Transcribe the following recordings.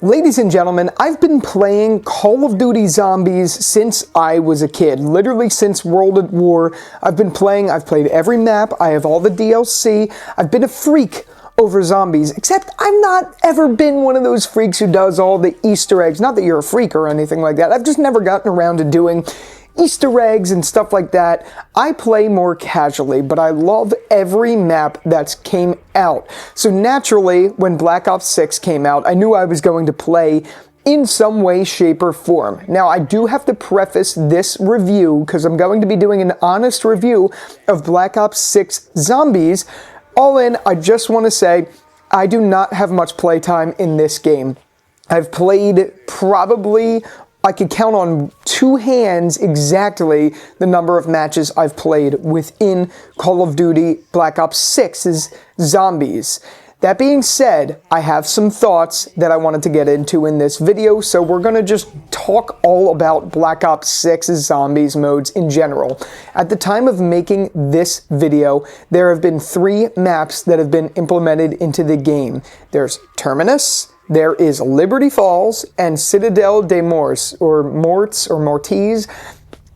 Ladies and gentlemen, I've been playing Call of Duty Zombies since I was a kid. Literally since World at War, I've been playing. I've played every map. I have all the DLC. I've been a freak over zombies, except I've not ever been one of those freaks who does all the Easter eggs. Not that you're a freak or anything like that. I've just never gotten around to doing Easter eggs and stuff like that. I play more casually, but I love every map that's came out. So naturally, when Black Ops 6 came out, I knew I was going to play in some way, shape, or form. Now, I do have to preface this review, because I'm going to be doing an honest review of Black Ops 6 Zombies. All in, I just want to say, I do not have much playtime in this game. I've played probably, I could count on two hands exactly the number of matches I've played within Call of Duty Black Ops 6's Zombies. That being said, I have some thoughts that I wanted to get into in this video, so we're going to just talk all about Black Ops 6's Zombies modes in general. At the time of making this video, there have been 3 maps that have been implemented into the game. There's Terminus, there is Liberty Falls, and Citadel de Mortes, or Morts, or Mortes.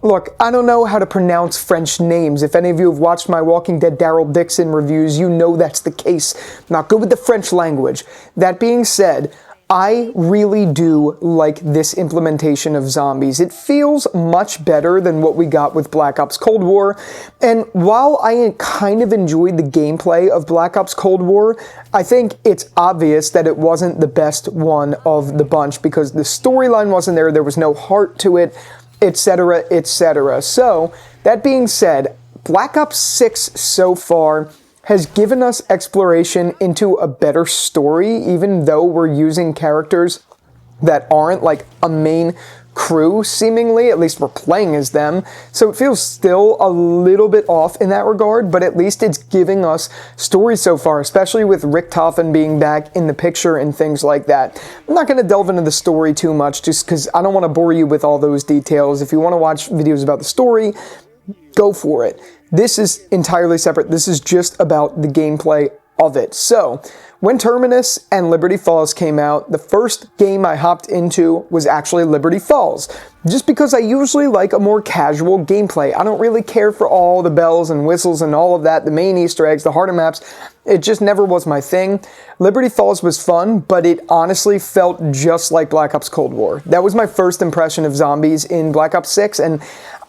Look, I don't know how to pronounce French names. If any of you have watched my Walking Dead Daryl Dixon reviews, you know that's the case. Not good with the French language. That being said, I really do like this implementation of zombies. It feels much better than what we got with Black Ops Cold War, and while I kind of enjoyed the gameplay of Black Ops Cold War, I think it's obvious that it wasn't the best one of the bunch because the storyline wasn't there was no heart to it, etc., etc. So, that being said, Black Ops 6 so far has given us exploration into a better story, even though we're using characters that aren't like a main crew, seemingly. At least we're playing as them. So it feels still a little bit off in that regard, but at least it's giving us stories so far, especially with Richtofen being back in the picture and things like that. I'm not going to delve into the story too much, just because I don't want to bore you with all those details. If you want to watch videos about the story, go for it. This is entirely separate. This is just about the gameplay of it. So, when Terminus and Liberty Falls came out, the first game I hopped into was actually Liberty Falls, just because I usually like a more casual gameplay. I don't really care for all the bells and whistles and all of that, the main Easter eggs, the harder maps. It just never was my thing. Liberty Falls was fun, but it honestly felt just like Black Ops Cold War. That was my first impression of zombies in Black Ops 6, and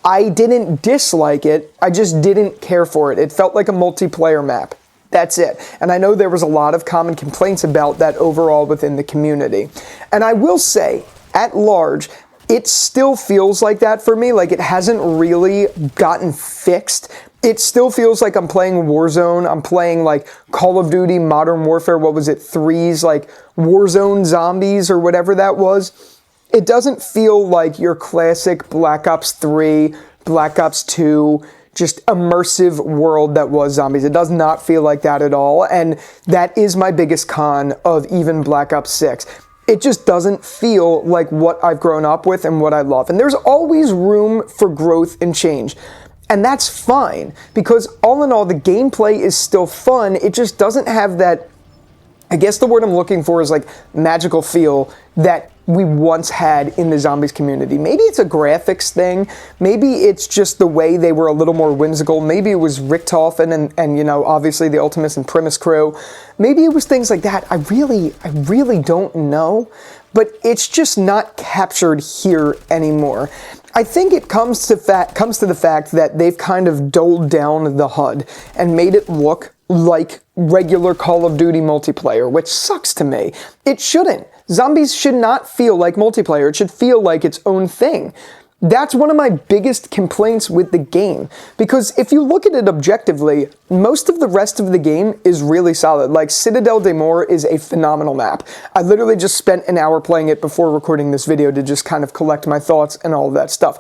I didn't dislike it, I just didn't care for it. It felt like a multiplayer map. That's it. And I know there was a lot of common complaints about that overall within the community. And I will say, at large, it still feels like that for me. Like, it hasn't really gotten fixed. It still feels like I'm playing Warzone. I'm playing, like, Call of Duty Modern Warfare, what was it, 3's, like, Warzone Zombies or whatever that was. It doesn't feel like your classic Black Ops 3, Black Ops 2, just immersive world that was zombies. It does not feel like that at all, and that is my biggest con of even Black Ops 6. It just doesn't feel like what I've grown up with and what I love. And there's always room for growth and change. And that's fine, because all in all, the gameplay is still fun. It just doesn't have that, I guess the word I'm looking for is like magical feel that we once had in the zombies community. Maybe it's a graphics thing. Maybe it's just the way they were a little more whimsical. Maybe it was Richtofen and you know, obviously the Ultimus and Primus crew. Maybe it was things like that. I really don't know. But it's just not captured here anymore. I think it comes to the fact that they've kind of doled down the HUD and made it look like regular Call of Duty multiplayer, which sucks to me. It shouldn't. Zombies should not feel like multiplayer. It should feel like its own thing. That's one of my biggest complaints with the game, because if you look at it objectively, most of the rest of the game is really solid. Like, Citadel de Mortes is a phenomenal map. I literally just spent an hour playing it before recording this video to just kind of collect my thoughts and all of that stuff.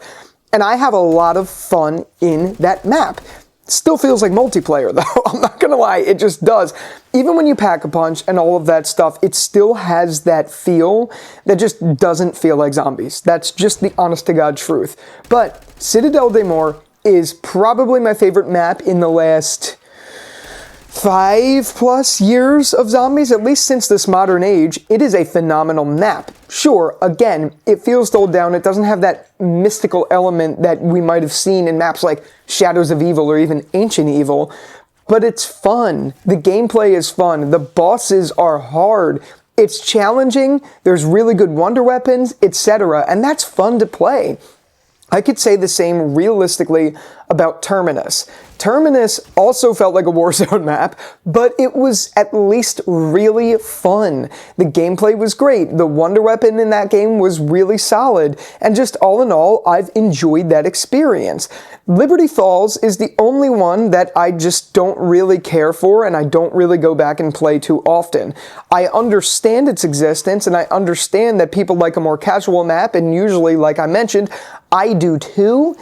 And I have a lot of fun in that map. Still feels like multiplayer, though. I'm not gonna lie, it just does. Even when you pack a punch and all of that stuff, it still has that feel that just doesn't feel like zombies. That's just the honest-to-God truth. But Citadel de Mortes is probably my favorite map in the last 5+ years of zombies, at least since this modern age, it is a phenomenal map. Sure, again, it feels dulled down. It doesn't have that mystical element that we might have seen in maps like Shadows of Evil or even Ancient Evil, but it's fun. The gameplay is fun. The bosses are hard. It's challenging. There's really good wonder weapons, etc., and that's fun to play. I could say the same realistically about Terminus. Terminus also felt like a Warzone map, but it was at least really fun. The gameplay was great, the wonder weapon in that game was really solid, and just all in all, I've enjoyed that experience. Liberty Falls is the only one that I just don't really care for, and I don't really go back and play too often. I understand its existence, and I understand that people like a more casual map, and usually, like I mentioned, I do too.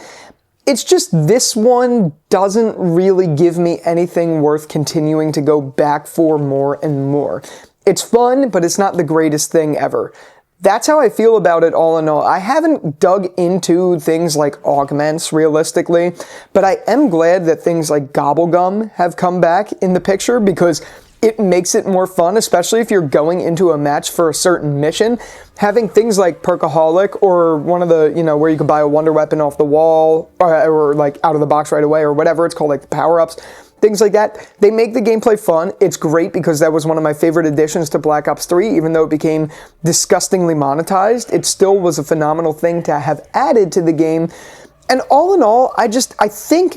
It's just this one doesn't really give me anything worth continuing to go back for more and more. It's fun, but it's not the greatest thing ever. That's how I feel about it all in all. I haven't dug into things like augments realistically, but I am glad that things like gobble have come back in the picture because it makes it more fun, especially if you're going into a match for a certain mission. Having things like Perkaholic or one of the, where you can buy a wonder weapon off the wall or like out of the box right away or whatever it's called, like the power-ups, things like that, they make the gameplay fun. It's great because that was one of my favorite additions to Black Ops 3, even though it became disgustingly monetized. It still was a phenomenal thing to have added to the game. And all in all, I think,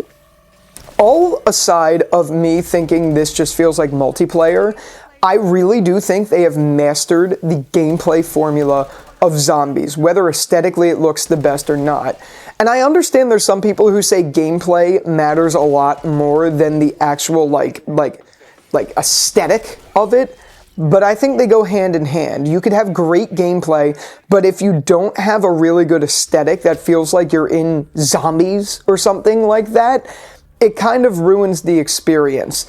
all aside of me thinking this just feels like multiplayer, I really do think they have mastered the gameplay formula of zombies, whether aesthetically it looks the best or not. And I understand there's some people who say gameplay matters a lot more than the actual like aesthetic of it, but I think they go hand in hand. You could have great gameplay, but if you don't have a really good aesthetic that feels like you're in zombies or something like that, it kind of ruins the experience.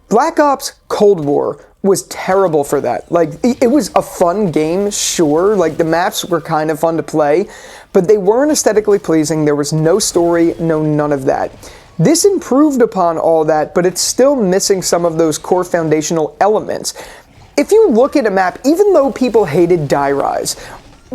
Black Ops Cold War was terrible for that. Like, it was a fun game, sure, like the maps were kind of fun to play, but they weren't aesthetically pleasing, there was no story, none of that. This improved upon all that, but it's still missing some of those core foundational elements. If you look at a map, even though people hated Die Rise,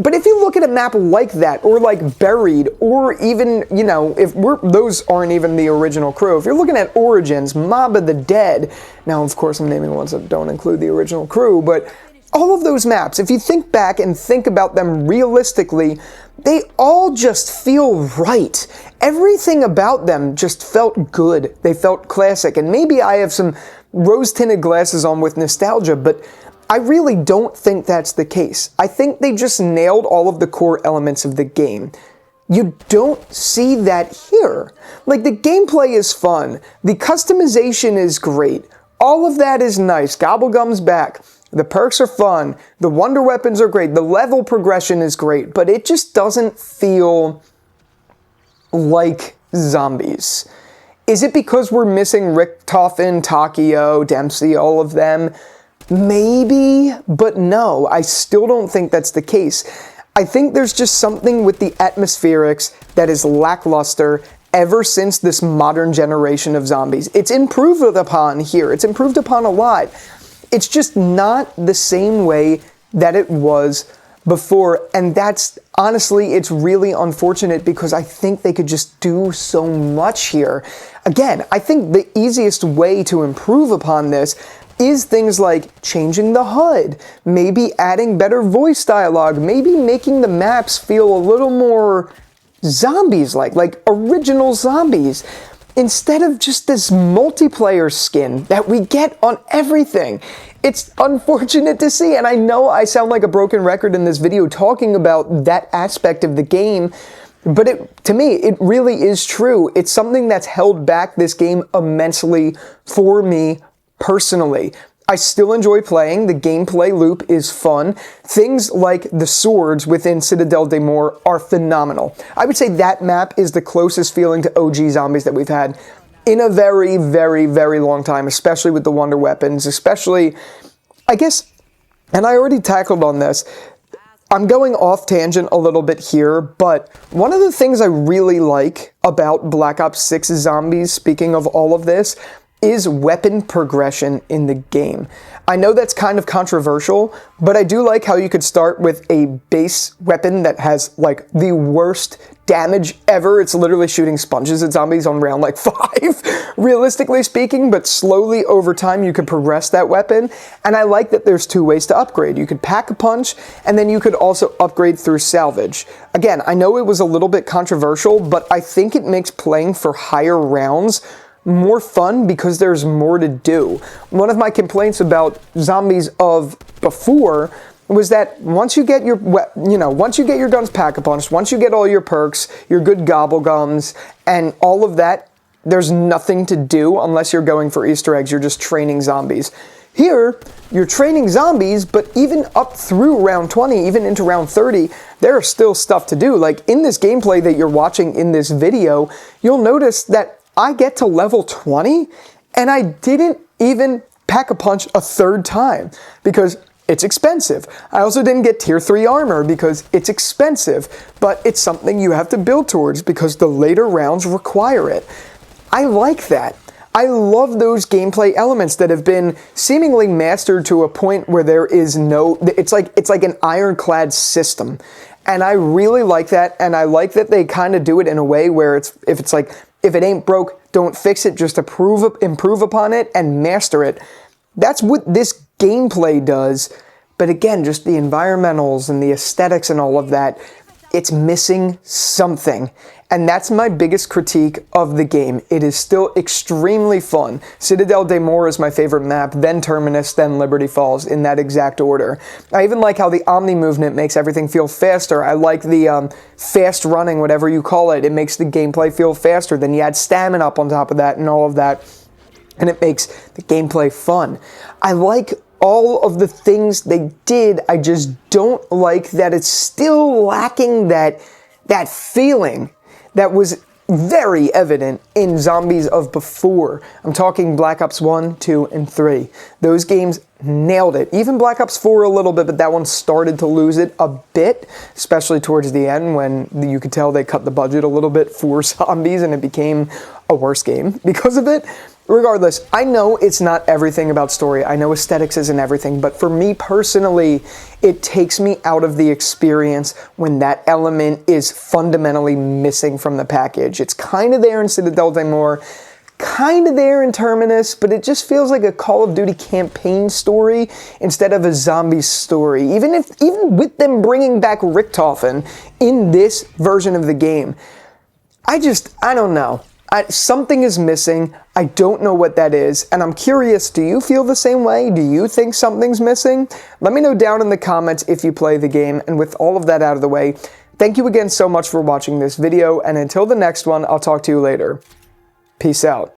but if you look at a map like that, or like Buried, or even, those aren't even the original crew. If you're looking at Origins, Mob of the Dead, now of course I'm naming ones that don't include the original crew, but all of those maps, if you think back and think about them realistically, they all just feel right. Everything about them just felt good. They felt classic, and maybe I have some rose-tinted glasses on with nostalgia, but I really don't think that's the case. I think they just nailed all of the core elements of the game. You don't see that here. Like, the gameplay is fun. The customization is great. All of that is nice. Gobblegum's back. The perks are fun. The wonder weapons are great. The level progression is great. But it just doesn't feel like zombies. Is it because we're missing Richtofen, Takio, Dempsey, all of them? Maybe, but no, I still don't think that's the case. I think there's just something with the atmospherics that is lackluster ever since this modern generation of zombies. It's improved upon here. It's improved upon a lot. It's just not the same way that it was before, and that's, honestly, it's really unfortunate because I think they could just do so much here. Again, I think the easiest way to improve upon this is things like changing the HUD, maybe adding better voice dialogue, maybe making the maps feel a little more zombies-like, like original zombies, instead of just this multiplayer skin that we get on everything. It's unfortunate to see, and I know I sound like a broken record in this video talking about that aspect of the game, but to me, it really is true. It's something that's held back this game immensely for me personally. I still enjoy playing. The gameplay loop is fun. Things like the swords within Citadel de Mortes are phenomenal. I would say that map is the closest feeling to OG zombies that we've had in a very, very, very long time, especially with the wonder weapons, especially, I guess, and I already tackled on this, I'm going off tangent a little bit here, but one of the things I really like about Black Ops 6 Zombies, speaking of all of this, is weapon progression in the game. I know that's kind of controversial, but I do like how you could start with a base weapon that has like the worst damage ever. It's literally shooting sponges at zombies on round like 5, realistically speaking, but slowly over time you could progress that weapon. And I like that there's 2 ways to upgrade. You could pack a punch, and then you could also upgrade through salvage. Again, I know it was a little bit controversial, but I think it makes playing for higher rounds more fun because there's more to do. One of my complaints about zombies of before was that once you get your guns pack-a-punched, once you get all your perks, your good gobble gums, and all of that, there's nothing to do unless you're going for Easter eggs. You're just training zombies. Here, you're training zombies, but even up through round 20, even into round 30, there is still stuff to do. Like in this gameplay that you're watching in this video, you'll notice that I get to level 20 and I didn't even pack a punch a 3rd time because it's expensive. I also didn't get tier 3 armor because it's expensive, but it's something you have to build towards because the later rounds require it. I like that. I love those gameplay elements that have been seemingly mastered to a point where there is no, it's like an ironclad system. And I really like that, and I like that they kind of do it in a way where if it ain't broke, don't fix it, just improve upon it and master it. That's what this gameplay does. But again, just the environmentals and the aesthetics and all of that, it's missing something. And that's my biggest critique of the game. It is still extremely fun. Citadel de Mortes is my favorite map, then Terminus, then Liberty Falls, in that exact order. I even like how the Omni movement makes everything feel faster. I like the fast running, whatever you call it. It makes the gameplay feel faster. Then you add stamina up on top of that and all of that, and it makes the gameplay fun. I like all of the things they did. I just don't like that it's still lacking that feeling that was very evident in zombies of before. I'm talking Black Ops 1, 2, and 3. Those games nailed it. Even Black Ops 4 a little bit, but that one started to lose it a bit, especially towards the end when you could tell they cut the budget a little bit for zombies and it became a worse game because of it. Regardless, I know it's not everything about story. I know aesthetics isn't everything, but for me personally, it takes me out of the experience when that element is fundamentally missing from the package. It's kind of there in Citadel de Mortes, kind of there in Terminus, but it just feels like a Call of Duty campaign story instead of a zombie story. Even with them bringing back Richtofen in this version of the game, I don't know. Something is missing. I don't know what that is, and I'm curious, do you feel the same way? Do you think something's missing? Let me know down in the comments if you play the game, and with all of that out of the way, thank you again so much for watching this video, and until the next one, I'll talk to you later. Peace out.